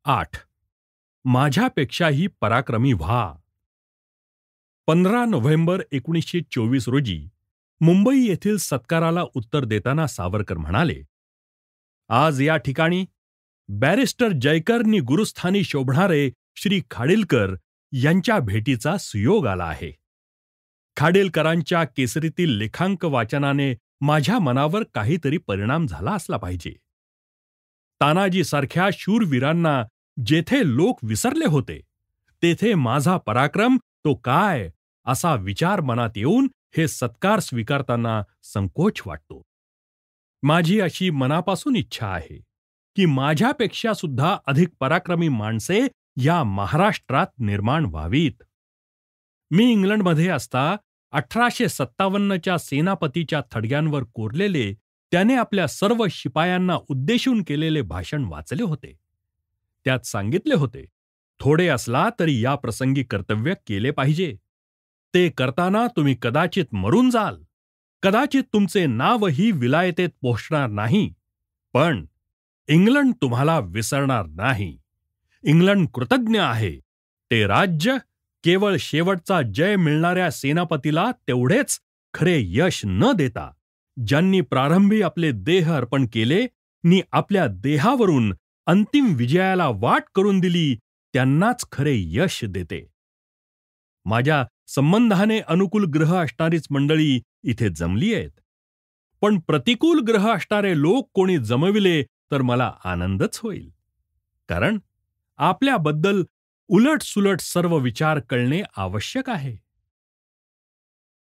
8. माझ्यापेक्षाही पराक्रमी व्हा. 15 नोव्हेंबर 1924 रोजी मुंबई येथील सत्काराला उत्तर देताना सावरकर म्हणाले, आज या ठिकाणी बॅरिस्टर जयकरनी गुरुस्थानी शोभणारे श्री खाडिलकर यांच्या भेटीचा सुयोग आला आहे. खाडिलकरांच्या केसरीतील लेखांक वाचनाने माझ्या मनावर काहीतरी परिणाम झाला असला पाहिजे. तानाजीसारख्या शूरवीरांना जेथे लोक विसरले होते, तेथे माझा पराक्रम तो काय असा विचार मनात येऊन हे सत्कार स्वीकारताना संकोच वाटतो. माझी अशी मनापासून इच्छा आहे की माझ्यापेक्षा सुद्धा अधिक पराक्रमी माणसे या महाराष्ट्रात निर्माण व्हावीत. मी इंग्लंडमध्ये असता 1857च्या सेनापतीच्या थडग्यांवर कोरलेले त्याने आपल्या सर्व शिपायांना उद्देशून केलेले भाषण वाचले होते. त्यात सांगितले होते, थोडे असला तरी या प्रसंगी कर्तव्य केले पाहिजे. ते करताना तुम्ही कदाचित मरून जाल, कदाचित तुमचे नावही विलायतेत पोहोचणार नाही, पण इंग्लंड तुम्हाला विसरणार नाही. इंग्लंड कृतज्ञ आहे. ते राज्य केवळ शेवटचा जय मिळणाऱ्या सेनापतीला तेवढेच खरे यश न देता, ज्यांनी प्रारंभी आपले देह अर्पण केले नि आपल्या देहावरून अंतिम विजयाला वाट करून दिली, त्यांनाच खरे यश देते. माझ्या संबंधाने अनुकूल ग्रह असणारीच मंडळी इथे जमली आहेत, पण प्रतिकूल ग्रह असणारे लोक कोणी जमविले तर मला आनंदच होईल. कारण आपल्याबद्दल उलट सुलट सर्व विचार कळणे आवश्यक आहे.